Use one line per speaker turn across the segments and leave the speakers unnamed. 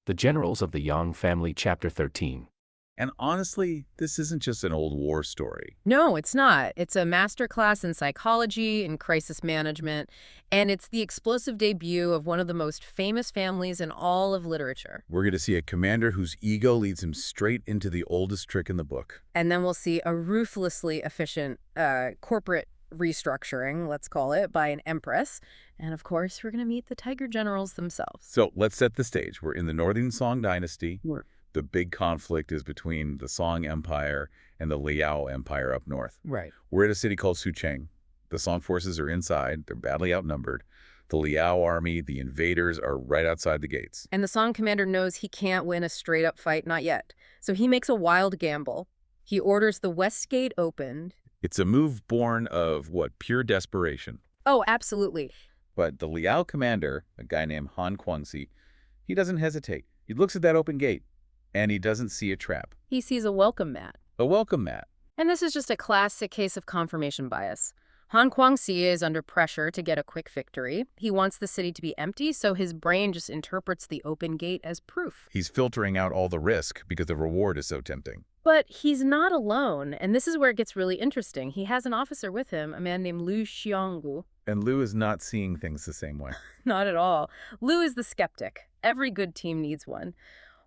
The Generals of the Yang Family, Chapter 13.
And honestly, this isn't just an old war story.
No, it's not. It's a masterclass in psychology and crisis management, and it's the explosive debut of one of the most famous families in all of literature.
We're going to see a commander whose ego leads him straight into the oldest trick in the book.
And then we'll see a ruthlessly efficient corporate restructuring, let's call it, by an empress. And of course, we're going to meet the Tiger Generals themselves.
So let's set the stage. We're in the Northern Song Dynasty.
Right.
The big conflict is between the Song Empire and the Liao Empire up north.
Right.
We're at a city called Sucheng. The Song forces are inside. They're badly outnumbered. The Liao army, the invaders, are right outside the gates.
And the Song commander knows he can't win a straight-up fight, not yet. So he makes a wild gamble. He orders the west gate opened.
It's a move born of, pure desperation.
Oh, absolutely.
But the Liao commander, a guy named Han Guangxi, he doesn't hesitate. He looks at that open gate, and he doesn't see a trap.
He sees a welcome mat.
A welcome mat.
And this is just a classic case of confirmation bias. Han Guangxi is under pressure to get a quick victory. He wants the city to be empty, so his brain just interprets the open gate as proof.
He's filtering out all the risk because the reward is so tempting.
But he's not alone, and this is where it gets really interesting. He has an officer with him, a man named Liu Xianggu.
And Liu is not seeing things the same way.
Not at all. Liu is the skeptic. Every good team needs one.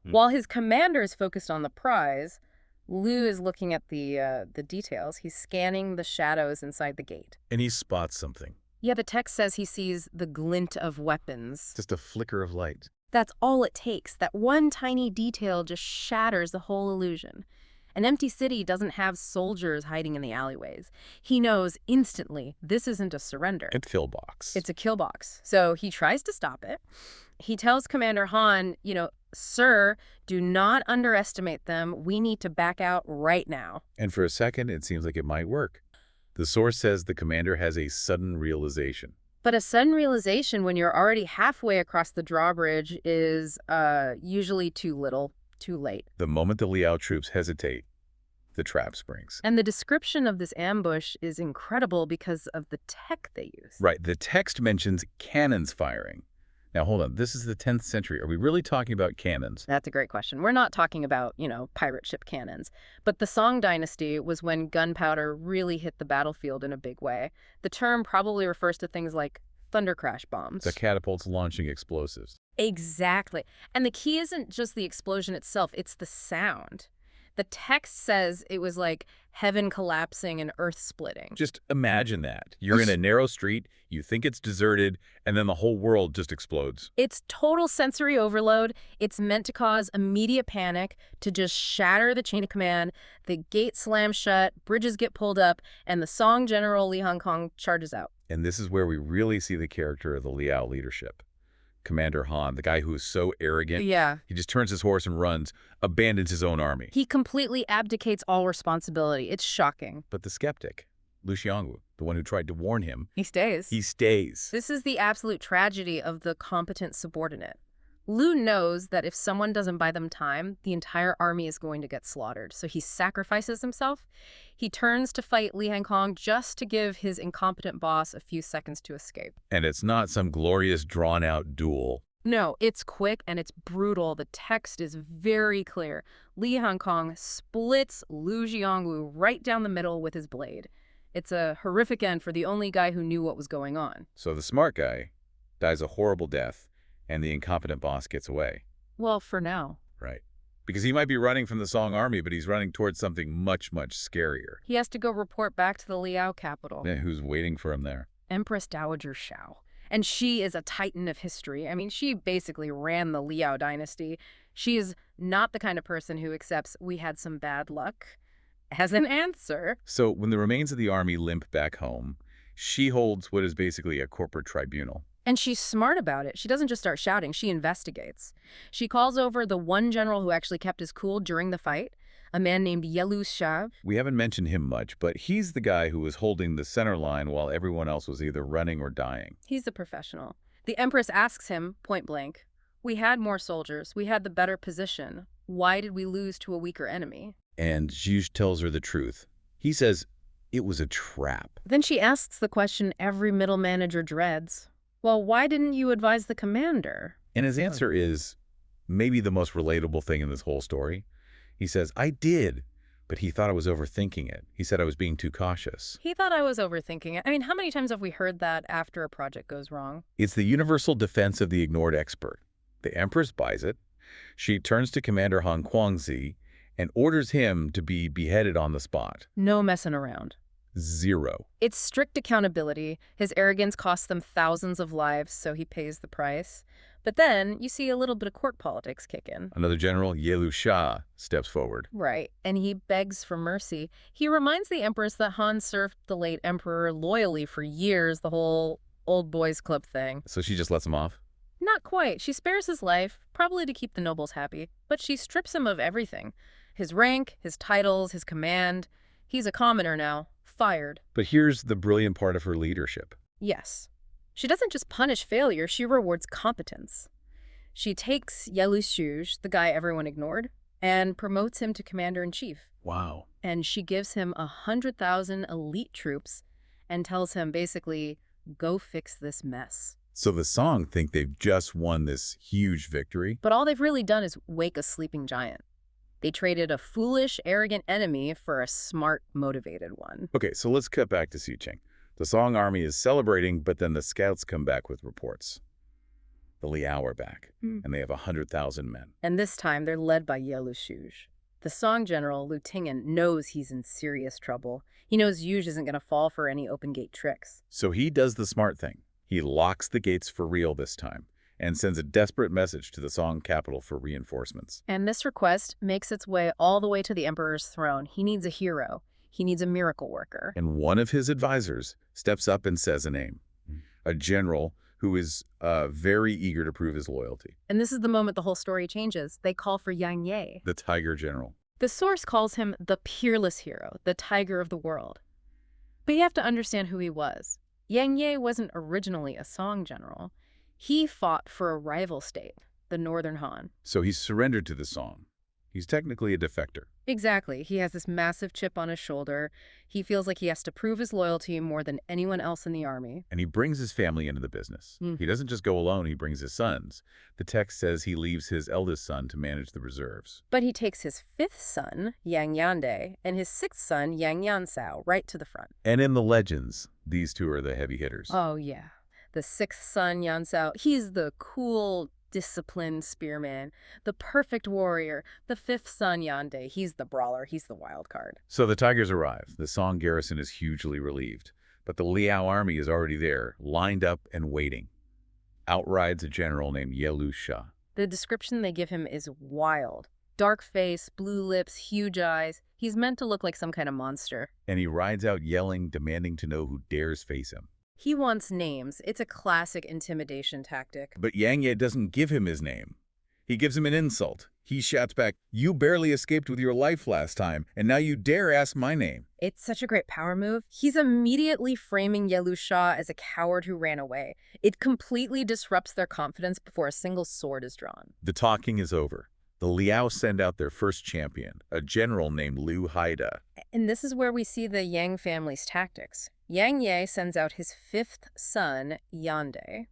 While his commander is focused on the prize, Liu is looking at the details. He's scanning the shadows inside the gate.
And he spots something.
Yeah, the text says he sees the glint of weapons.
Just a flicker of light.
That's all it takes. That one tiny detail just shatters the whole illusion. An empty city doesn't have soldiers hiding in the alleyways. He knows instantly this isn't a surrender.
A kill box.
It's a kill box. So he tries to stop it. He tells Commander Han, Sir, do not underestimate them. We need to back out right now.
And for a second, it seems like it might work. The source says the commander has a sudden realization.
But a sudden realization when you're already halfway across the drawbridge is usually too little, too late.
The moment the Liao troops hesitate, the trap springs.
And the description of this ambush is incredible because of the tech they use.
Right. The text mentions cannons firing. Now, hold on. This is the 10th century. Are we really talking about cannons?
That's a great question. We're not talking about, pirate ship cannons. But the Song Dynasty was when gunpowder really hit the battlefield in a big way. The term probably refers to things like thunder crash bombs.
The catapults launching explosives.
Exactly. And the key isn't just the explosion itself, it's the sound. The text says it was like heaven collapsing and earth splitting.
Just imagine that. You're in a narrow street, you think it's deserted, and then the whole world just explodes.
It's total sensory overload. It's meant to cause immediate panic, to just shatter the chain of command. The gate slams shut, bridges get pulled up, and the Song General Li Hongkong charges out.
And this is where we really see the character of the Liao leadership. Commander Han, the guy who is so arrogant.
Yeah.
He just turns his horse and runs, abandons his own army.
He completely abdicates all responsibility. It's shocking.
But the skeptic, Liu Xianggu, the one who tried to warn him,
He stays.
he stays.
This is the absolute tragedy of the competent subordinate. Liu knows that if someone doesn't buy them time, the entire army is going to get slaughtered. So he sacrifices himself. He turns to fight Li Hongkong just to give his incompetent boss a few seconds to escape.
And it's not some glorious, drawn-out duel.
No, it's quick and it's brutal. The text is very clear. Li Hongkong splits Liu Xianggu right down the middle with his blade. It's a horrific end for the only guy who knew what was going on.
So the smart guy dies a horrible death, and the incompetent boss gets away.
Well, for now.
Right. Because he might be running from the Song army, but he's running towards something much, much scarier.
He has to go report back to the Liao capital.
Yeah, who's waiting for him there?
Empress Dowager Xiao. And she is a titan of history. I mean, she basically ran the Liao dynasty. She is not the kind of person who accepts we had some bad luck as an answer.
So when the remains of the army limp back home, she holds what is basically a corporate tribunal.
And she's smart about it. She doesn't just start shouting, she investigates. She calls over the one general who actually kept his cool during the fight, a man named Yelu Shav.
We haven't mentioned him much, but he's the guy who was holding the center line while everyone else was either running or dying.
He's the professional. The Empress asks him, point blank, we had more soldiers, we had the better position. Why did we lose to a weaker enemy?
And Zhu tells her the truth. He says it was a trap.
Then she asks the question every middle manager dreads. Well, why didn't you advise the commander?
And his answer is, maybe the most relatable thing in this whole story. He says, I did, but he thought I was overthinking it. He said I was being too cautious.
He thought I was overthinking it. I mean, how many times have we heard that after a project goes wrong?
It's the universal defense of the ignored expert. The Empress buys it. She turns to Commander Han Kuangzi and orders him to be beheaded on the spot.
No messing around.
0.
It's strict accountability. His arrogance costs them thousands of lives, so he pays the price. But then you see a little bit of court politics kick in.
Another general, Ye Sha, steps forward.
Right, and he begs for mercy. He reminds the Empress that Han served the late Emperor loyally for years, the whole old boys club thing.
So she just lets him off?
Not quite. She spares his life, probably to keep the nobles happy, but she strips him of everything. His rank, his titles, his command. He's a commoner now. Fired.
But here's the brilliant part of her leadership.
Yes. She doesn't just punish failure, she rewards competence. She takes Ye Shuj, the guy everyone ignored, and promotes him to commander-in-chief.
Wow.
And she gives him 100,000 elite troops and tells him basically, go fix this mess.
So the Song think they've just won this huge victory?
But all they've really done is wake a sleeping giant. They traded a foolish, arrogant enemy for a smart, motivated one.
Okay, so let's cut back to Xicheng. The Song army is celebrating, but then the scouts come back with reports. The Liao are back, and they have 100,000 men.
And this time, they're led by Ye Shuj. The Song general, Lu Ting'an, knows he's in serious trouble. He knows Yuge isn't going to fall for any open gate tricks.
So he does the smart thing. He locks the gates for real this time, and sends a desperate message to the Song capital for reinforcements.
And this request makes its way all the way to the Emperor's throne. He needs a hero. He needs a miracle worker.
And one of his advisors steps up and says a name. A general who is very eager to prove his loyalty.
And this is the moment the whole story changes. They call for Yang Ye.
The Tiger General.
The source calls him the peerless hero, the tiger of the world. But you have to understand who he was. Yang Ye wasn't originally a Song general. He fought for a rival state, the Northern Han.
So he's surrendered to the Song. He's technically a defector.
Exactly. He has this massive chip on his shoulder. He feels like he has to prove his loyalty more than anyone else in the army.
And he brings his family into the business. He doesn't just go alone, he brings his sons. The text says he leaves his eldest son to manage the reserves.
But he takes his fifth son, Yang Yande, and his sixth son, Yang Yansao, right to the front.
And in the legends, these two are the heavy hitters.
Oh, yeah. The sixth son, Yansao, he's the cool, disciplined spearman, the perfect warrior. The fifth son, Yande, he's the brawler, he's the wild card.
So the Tigers arrive. The Song garrison is hugely relieved. But the Liao army is already there, lined up and waiting. Out rides a general named Ye Sha.
The description they give him is wild. Dark face, blue lips, huge eyes. He's meant to look like some kind of monster.
And he rides out yelling, demanding to know who dares face him.
He wants names. It's a classic intimidation tactic.
But Yang Ye doesn't give him his name. He gives him an insult. He shouts back, "You barely escaped with your life last time, and now you dare ask my name."
It's such a great power move. He's immediately framing Ye Sha as a coward who ran away. It completely disrupts their confidence before a single sword is drawn.
The talking is over. The Liao send out their first champion, a general named Liu Haida.
And this is where we see the Yang family's tactics. Yang Ye sends out his fifth son, Yande.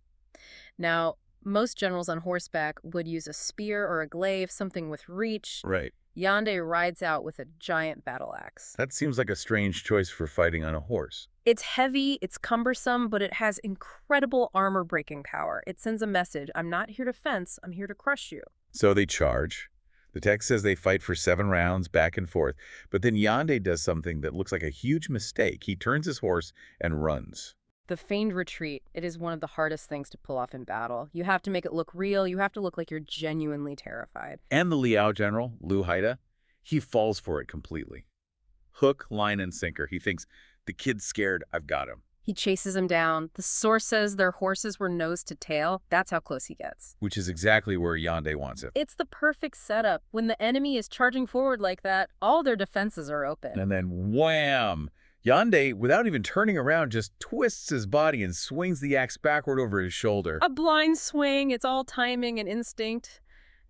Now, most generals on horseback would use a spear or a glaive, something with reach.
Right.
Yande rides out with a giant battle axe.
That seems like a strange choice for fighting on a horse.
It's heavy, it's cumbersome, but it has incredible armor-breaking power. It sends a message, I'm not here to fence, I'm here to crush you.
So they charge. The text says they fight for 7 rounds back and forth, but then Yande does something that looks like a huge mistake. He turns his horse and runs.
The feigned retreat, it is one of the hardest things to pull off in battle. You have to make it look real. You have to look like you're genuinely terrified.
And the Liao general, Liu Haida, he falls for it completely. Hook, line, and sinker. He thinks, the kid's scared, I've got him.
He chases him down. The source says their horses were nose to tail. That's how close he gets.
Which is exactly where Yande wants it.
It's the perfect setup. When the enemy is charging forward like that, all their defenses are open.
And then wham! Yande, without even turning around, just twists his body and swings the axe backward over his shoulder.
A blind swing. It's all timing and instinct.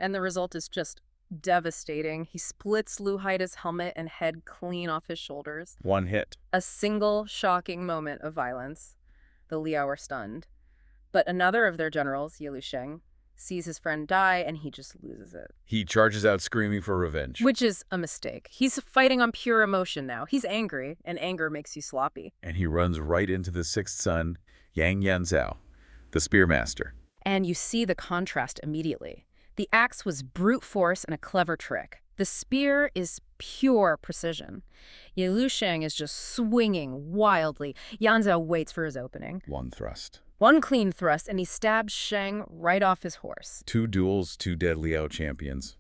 And the result is just devastating. He splits Liu Haida's helmet and head clean off his shoulders.
One hit.
A single shocking moment of violence. The Liao are stunned. But another of their generals, Ye Sheng, sees his friend die, and he just loses it.
He charges out screaming for revenge.
Which is a mistake. He's fighting on pure emotion now. He's angry, and anger makes you sloppy.
And he runs right into the sixth son, Yang Yanzhao, the spearmaster.
And you see the contrast immediately. The axe was brute force and a clever trick. The spear is pure precision. Ye Lusheng is just swinging wildly. Yanzhao waits for his opening.
One thrust.
One clean thrust, and he stabs Sheng right off his horse.
2 duels, 2 dead Liao champions.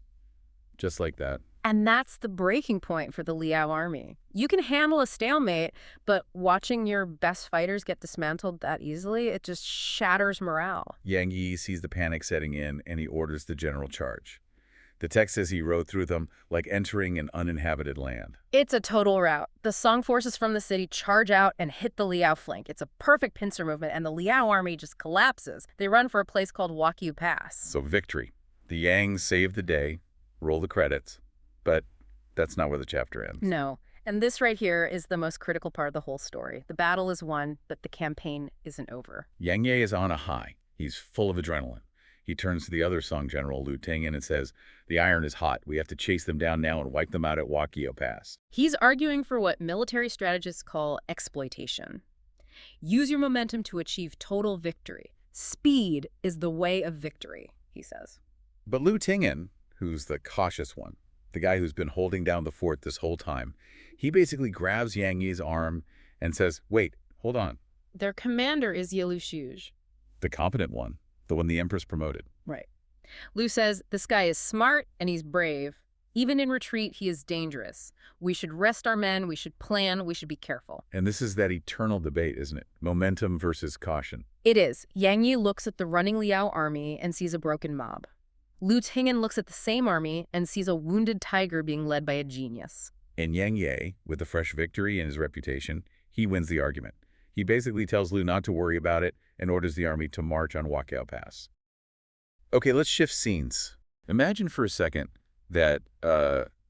Just like that.
And that's the breaking point for the Liao army. You can handle a stalemate, but watching your best fighters get dismantled that easily, it just shatters morale.
Yang Yi sees the panic setting in, and he orders the general charge. The text says he rode through them like entering an uninhabited land.
It's a total rout. The Song forces from the city charge out and hit the Liao flank. It's a perfect pincer movement, and the Liao army just collapses. They run for a place called Wakyu Pass.
So victory. The Yangs save the day, roll the credits, but that's not where the chapter ends.
No. And this right here is the most critical part of the whole story. The battle is won, but the campaign isn't over.
Yang Ye is on a high. He's full of adrenaline. He turns to the other Song general, Liu Tingyan, and says, "The iron is hot. We have to chase them down now and wipe them out at Wakio Pass."
He's arguing for what military strategists call exploitation. Use your momentum to achieve total victory. Speed is the way of victory, he says.
But Liu Tingyan, who's the cautious one, the guy who's been holding down the fort this whole time, he basically grabs Yang Yi's arm and says, "Wait, hold on."
Their commander is Ye Lusheng.
The competent one, the one the Empress promoted.
Right. Liu says, this guy is smart and he's brave. Even in retreat, he is dangerous. We should rest our men, we should plan, we should be careful.
And this is that eternal debate, isn't it? Momentum versus caution.
It is. Yang Yi looks at the running Liao army and sees a broken mob. Liu Tingyan looks at the same army and sees a wounded tiger being led by a genius.
And Yang Ye, with the fresh victory and his reputation, he wins the argument. He basically tells Liu not to worry about it and orders the army to march on Wakao Pass. Okay, let's shift scenes. Imagine for a second that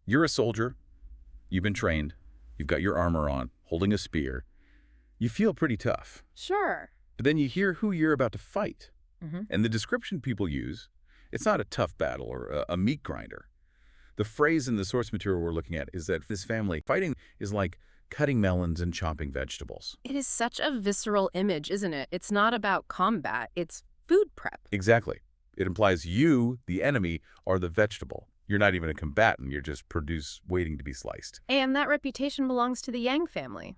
you're a soldier, you've been trained, you've got your armor on, holding a spear. You feel pretty tough.
Sure.
But then you hear who you're about to fight.
Mm-hmm.
And the description people use, it's not a tough battle or a meat grinder. The phrase in the source material we're looking at is that this family fighting is like cutting melons and chopping vegetables.
It is such a visceral image, isn't it? It's not about combat, it's food prep.
Exactly. It implies you, the enemy, are the vegetable. You're not even a combatant, you're just produce waiting to be sliced.
And that reputation belongs to the Yang family.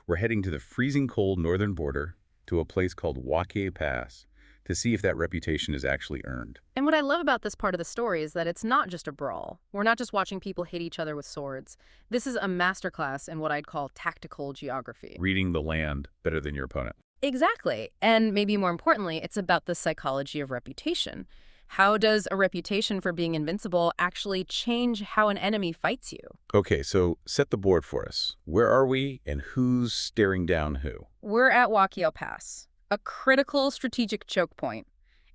We're heading to the freezing cold northern border to a place called Wakye Pass to see if that reputation is actually earned.
And what I love about this part of the story is that it's not just a brawl. We're not just watching people hit each other with swords. This is a masterclass in what I'd call tactical geography.
Reading the land better than your opponent.
Exactly. And maybe more importantly, it's about the psychology of reputation. How does a reputation for being invincible actually change how an enemy fights you?
Okay, so set the board for us. Where are we and who's staring down who?
We're at Wakio Pass, a critical strategic choke point.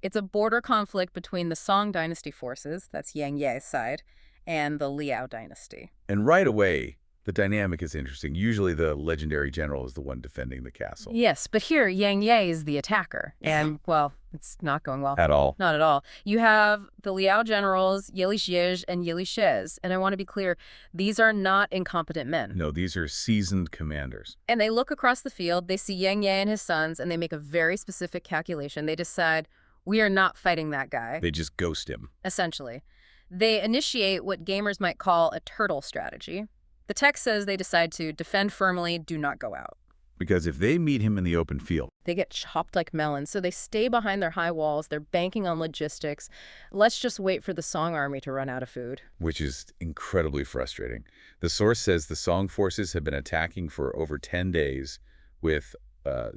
It's a border conflict between the Song dynasty forces, that's Yang Ye's side, and the Liao dynasty.
And right away, the dynamic is interesting. Usually the legendary general is the one defending the castle.
Yes, but here Yang Ye is the attacker. And, well, it's not going well.
At all.
Not at all. You have the Liao generals, Ye Lixiege and Ye Lixie, and I want to be clear, these are not incompetent men.
No, these are seasoned commanders.
And they look across the field, they see Yang Ye and his sons, and they make a very specific calculation. They decide, we are not fighting that guy.
They just ghost him.
Essentially. They initiate what gamers might call a turtle strategy. The text says they decide to defend firmly, do not go out.
Because if they meet him in the open field,
they get chopped like melons, so they stay behind their high walls. They're banking on logistics. Let's just wait for the Song army to run out of food.
Which is incredibly frustrating. The source says the Song forces have been attacking for over 10 days with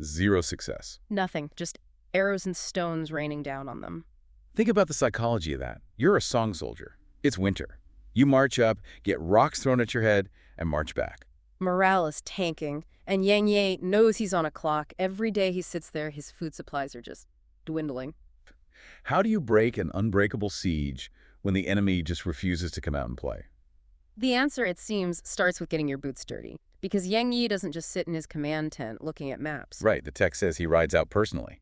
zero success.
Nothing, just arrows and stones raining down on them.
Think about the psychology of that. You're a Song soldier. It's winter. You march up, get rocks thrown at your head, and march back.
Morale is tanking, and Yang Ye knows he's on a clock. Every day he sits there, his food supplies are just dwindling.
How do you break an unbreakable siege when the enemy just refuses to come out and play?
The answer, it seems, starts with getting your boots dirty. Because Yang Yi doesn't just sit in his command tent looking at maps.
Right, the text says he rides out personally.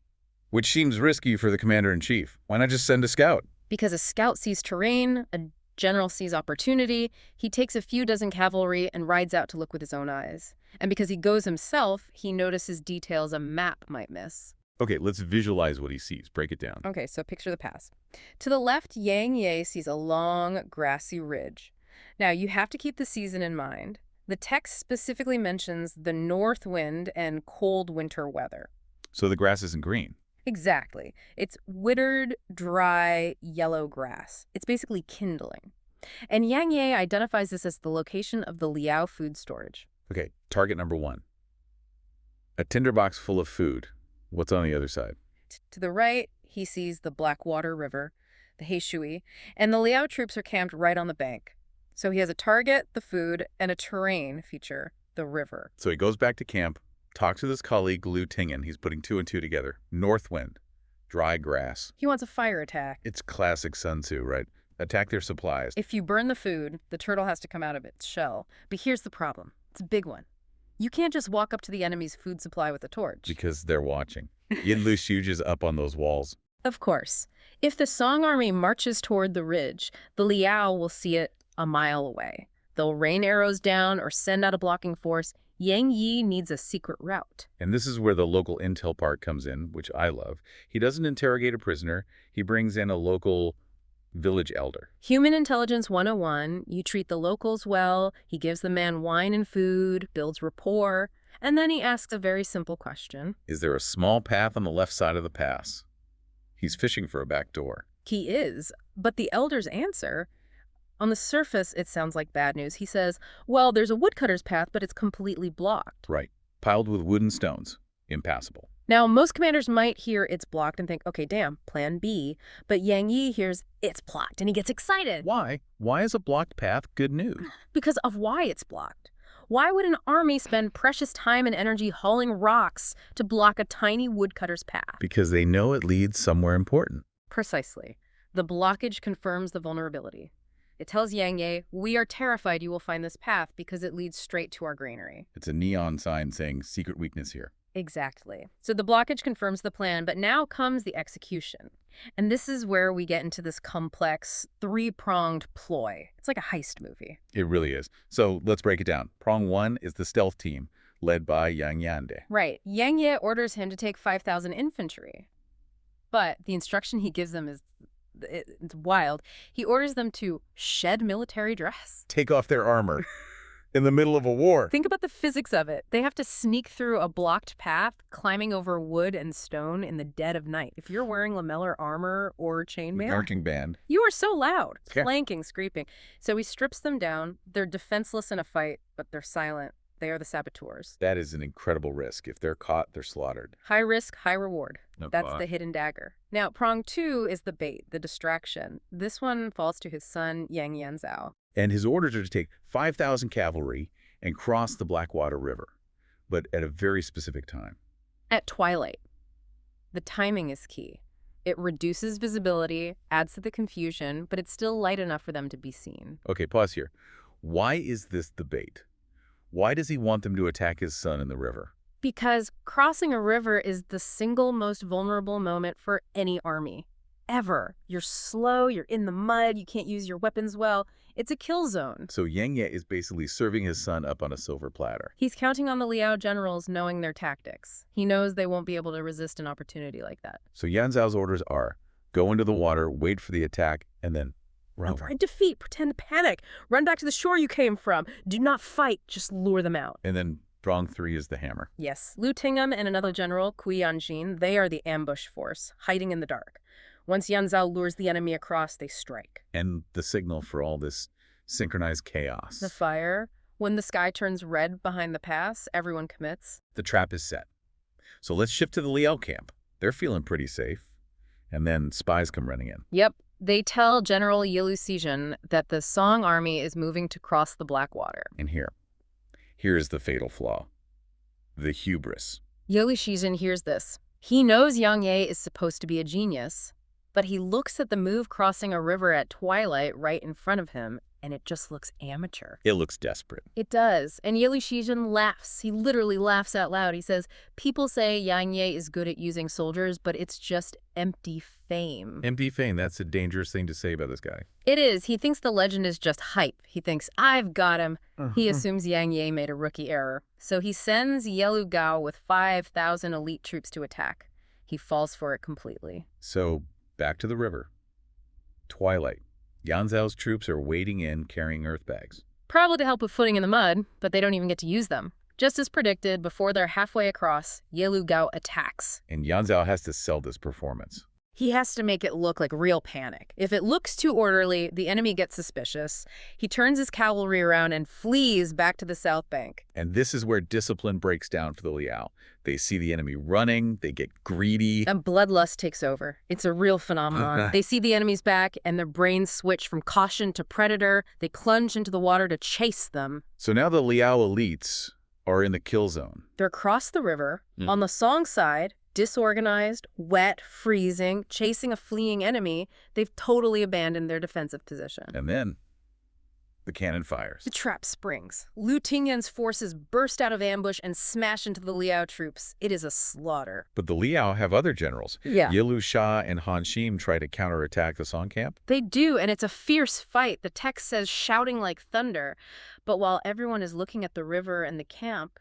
Which seems risky for the commander-in-chief. Why not just send a scout?
Because a scout sees terrain, a general sees opportunity, he takes a few dozen cavalry and rides out to look with his own eyes. And because he goes himself, he notices details a map might miss.
Okay, let's visualize what he sees. Break it down.
Okay, so picture the pass. To the left, Yang Ye sees a long, grassy ridge. Now, you have to keep the season in mind. The text specifically mentions the north wind and cold winter weather.
So the grass isn't green.
Exactly. It's withered, dry, yellow grass. It's basically kindling. And Yang Ye identifies this as the location of the Liao food storage.
Okay, target number 1. A tinderbox full of food. What's on the other side?
To the right, he sees the Blackwater River, the Heishui, and the Liao troops are camped right on the bank. So he has a target, the food, and a terrain feature, the river.
So he goes back to camp, talks with his colleague Liu Tingen. He's putting 2 and 2 together. North wind, dry grass.
He wants a fire attack.
It's classic Sun Tzu, right? Attack their supplies.
If you burn the food, the turtle has to come out of its shell. But here's the problem. It's a big one. You can't just walk up to the enemy's food supply with a torch.
Because they're watching. Yin Lu Xiuji's up on those walls.
Of course. If the Song army marches toward the ridge, the Liao will see it a mile away. They'll rain arrows down or send out a blocking force. Yang Yi needs a secret route.
And this is where the local intel part comes in, which I love. He doesn't interrogate a prisoner. He brings in a local village elder.
Human Intelligence 101, you treat the locals well, he gives the man wine and food, builds rapport, and then he asks a very simple question.
Is there a small path on the left side of the pass? He's fishing for a back door.
He is, but the elder's answer, on the surface, it sounds like bad news. He says, well, there's a woodcutter's path, but it's completely blocked.
Right. Piled with wooden stones. Impassable.
Now, most commanders might hear it's blocked and think, okay, damn, plan B. But Yang Yi hears it's blocked and he gets excited.
Why? Why is a blocked path good news?
Because of why it's blocked. Why would an army spend precious time and energy hauling rocks to block a tiny woodcutter's path?
Because they know it leads somewhere important.
Precisely. The blockage confirms the vulnerability. It tells Yang Ye, we are terrified you will find this path because it leads straight to our granary.
It's a neon sign saying secret weakness here.
Exactly. So the blockage confirms the plan, but now comes the execution. And this is where we get into this complex, three-pronged ploy. It's like a heist movie.
It really is. So let's break it down. Prong 1 is the stealth team, led by Yang Yande.
Right. Yang Ye orders him to take 5,000 infantry. But the instruction he gives them is it's wild. He orders them to shed military dress.
Take off their armor. In the middle of a war.
Think about the physics of it. They have to sneak through a blocked path, climbing over wood and stone in the dead of night. If you're wearing lamellar armor or chainmail,
Marching band.
you are so loud,
Yeah.
flanking, screaming. So he strips them down. They're defenseless in a fight, but they're silent. They are the saboteurs.
That is an incredible risk. If they're caught, they're slaughtered.
High risk, high reward.
No
That's
thought.
the hidden dagger. Now, prong 2 is the bait, the distraction. This one falls to his son, Yang Yanzhao.
And his orders are to take 5,000 cavalry and cross the Blackwater River, but at a very specific time.
At twilight. The timing is key. It reduces visibility, adds to the confusion, but it's still light enough for them to be seen.
Okay, pause here. Why is this the bait? Why does he want them to attack his son in the river?
Because crossing a river is the single most vulnerable moment for any army. Ever. You're slow, you're in the mud, you can't use your weapons well. It's a kill zone.
So Yang Ye is basically serving his son up on a silver platter.
He's counting on the Liao generals knowing their tactics. He knows they won't be able to resist an opportunity like that.
So Yan Zhao's orders are, go into the water, wait for the attack, and then run.
Avoid defeat, pretend to panic, run back to the shore you came from. Do not fight, just lure them out.
And then prong 3 is the hammer.
Yes. Liu Tingham and another general, Kui Yanjin, they are the ambush force, hiding in the dark. Once Yan Zhao lures the enemy across, they strike.
And the signal for all this synchronized chaos.
The fire. When the sky turns red behind the pass, everyone commits.
The trap is set. So let's shift to the Liao camp. They're feeling pretty safe. And then spies come running in.
Yep. They tell General Yilu Xijin that the Song army is moving to cross the Blackwater.
And here is the fatal flaw. The hubris.
Yilu Xijin hears this. He knows Yang Ye is supposed to be a genius, but he looks at the move crossing a river at twilight right in front of him, and it just looks amateur.
It looks desperate.
It does. And Yelu Shizhen laughs. He literally laughs out loud. He says, people say Yang Ye is good at using soldiers, but it's just empty fame.
Empty fame, that's a dangerous thing to say about this guy.
It is. He thinks the legend is just hype. He thinks, I've got him. He assumes Yang Ye made a rookie error. So he sends Yelu Gao with 5,000 elite troops to attack. He falls for it completely.
So, back to the river. Twilight. Yan Zhao's troops are wading in, carrying earth bags.
Probably to help with footing in the mud, but they don't even get to use them. Just as predicted, before they're halfway across, Yelu Gao attacks.
And Yan Zhao has to sell this performance.
He has to make it look like real panic. If it looks too orderly, the enemy gets suspicious. He turns his cavalry around and flees back to the south bank.
And this is where discipline breaks down for the Liao. They see the enemy running, they get greedy.
And bloodlust takes over. It's a real phenomenon. They see the enemy's back, and their brains switch from caution to predator. They plunge into the water to chase them.
So now the Liao elites are in the kill zone.
They're across the river, on the Song side, disorganized, wet, freezing, chasing a fleeing enemy. They've totally abandoned their defensive position.
And then the cannon fires.
The trap springs. Lu Tingyan's forces burst out of ambush and smash into the Liao troops. It is a slaughter.
But the Liao have other generals.
Yeah.
Yilu Sha and Han Shim try to counterattack the Song camp.
They do, and it's a fierce fight. The text says shouting like thunder. But while everyone is looking at the river and the camp,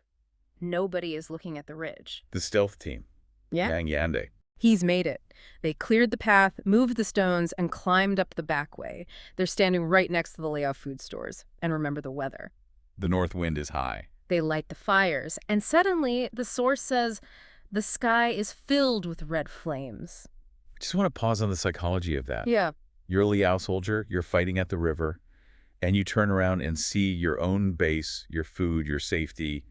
nobody is looking at the ridge.
The stealth team.
Yeah.
Yang Yande.
He's made it. They cleared the path, moved the stones, and climbed up the back way. They're standing right next to the Liao food stores. And remember the weather.
The north wind is high.
They light the fires, and suddenly the source says the sky is filled with red flames.
I just want to pause on the psychology of that.
Yeah.
You're a Liao soldier, you're fighting at the river, and you turn around and see your own base, your food, your safety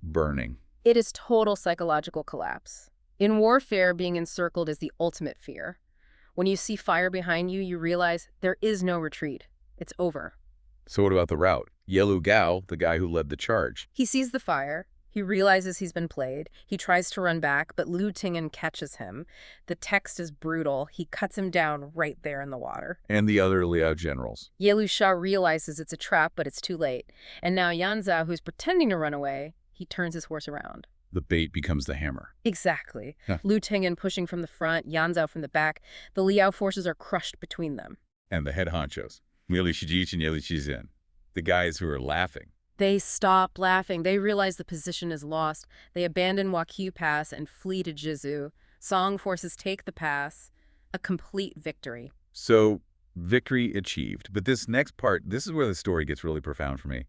burning.
It is total psychological collapse. In warfare, being encircled is the ultimate fear. When you see fire behind you, you realize there is no retreat. It's over.
So what about the route? Yelu Gao, the guy who led the charge.
He sees the fire. He realizes he's been played. He tries to run back, but Lu Tingyan catches him. The text is brutal. He cuts him down right there in the water.
And the other Liao generals.
Yelu Sha realizes it's a trap, but it's too late. And now Yan Zhao, who's pretending to run away, he turns his horse around.
The bait becomes the hammer.
Exactly.
Huh.
Lu Tingyan pushing from the front, Yan Zhao from the back. The Liao forces are crushed between them.
And the head honchos. Yeli Shijich and Yeli Shizhen. The guys who are laughing.
They stop laughing. They realize the position is lost. They abandon Waqiu Pass and flee to Jizu. Song forces take the pass. A complete victory.
So, victory achieved. But this next part, this is where the story gets really profound for me.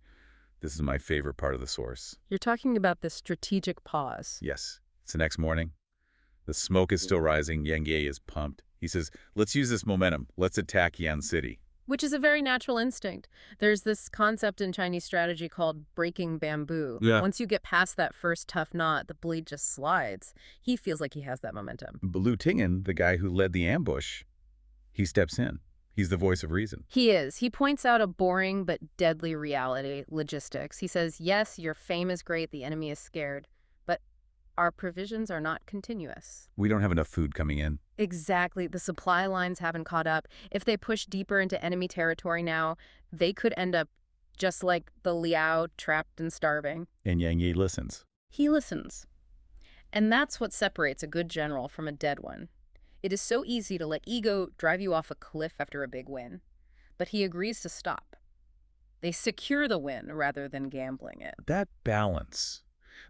This is my favorite part of the source.
You're talking about the strategic pause.
Yes. It's the next morning. The smoke is still rising. Yang Ye is pumped. He says, let's use this momentum. Let's attack Yan City.
Which is a very natural instinct. There's this concept in Chinese strategy called breaking bamboo.
Yeah.
Once you get past that first tough knot, the blade just slides. He feels like he has that momentum.
But Lu Tingyan, the guy who led the ambush, he steps in. He's the voice of reason.
He is. He points out a boring but deadly reality, logistics. He says, yes, your fame is great, the enemy is scared, but our provisions are not continuous.
We don't have enough food coming in.
Exactly. The supply lines haven't caught up. If they push deeper into enemy territory now, they could end up just like the Liao, trapped and starving.
And Yang Ye listens.
He listens. And that's what separates a good general from a dead one. It is so easy to let ego drive you off a cliff after a big win. But he agrees to stop. They secure the win rather than gambling it.
That balance,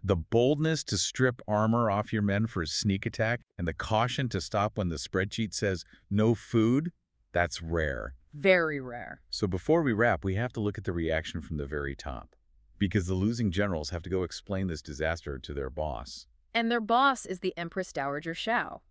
the boldness to strip armor off your men for a sneak attack, and the caution to stop when the spreadsheet says no food, that's rare.
Very rare.
So before we wrap, we have to look at the reaction from the very top. Because the losing generals have to go explain this disaster to their boss.
And their boss is the Empress Dowager Shao.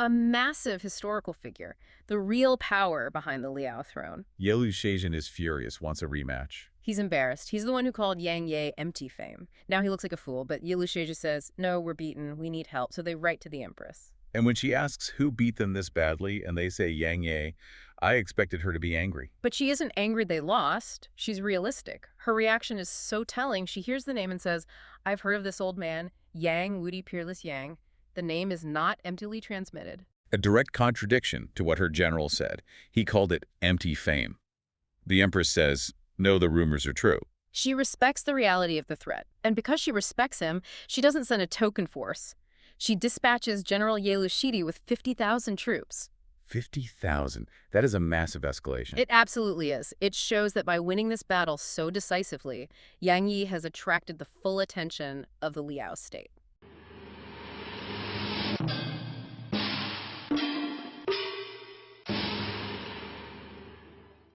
A massive historical figure, the real power behind the Liao throne.
Yelu Shizhen is furious, wants a rematch.
He's embarrassed. He's the one who called Yang Ye empty fame. Now he looks like a fool, but Yelu Shizhen says, no, we're beaten, we need help, so they write to the Empress.
And when she asks who beat them this badly, and they say Yang Ye, I expected her to be angry.
But she isn't angry they lost. She's realistic. Her reaction is so telling. She hears the name and says, I've heard of this old man, Yang Wudi Peerless Yang. The name is not emptily transmitted.
A direct contradiction to what her general said. He called it empty fame. The Empress says, no, the rumors are true.
She respects the reality of the threat, and because she respects him, she doesn't send a token force. She dispatches General Yelushidi with 50,000 troops.
50,000. That is a massive escalation.
It absolutely is. It shows that by winning this battle so decisively, Yang Yi has attracted the full attention of the Liao state.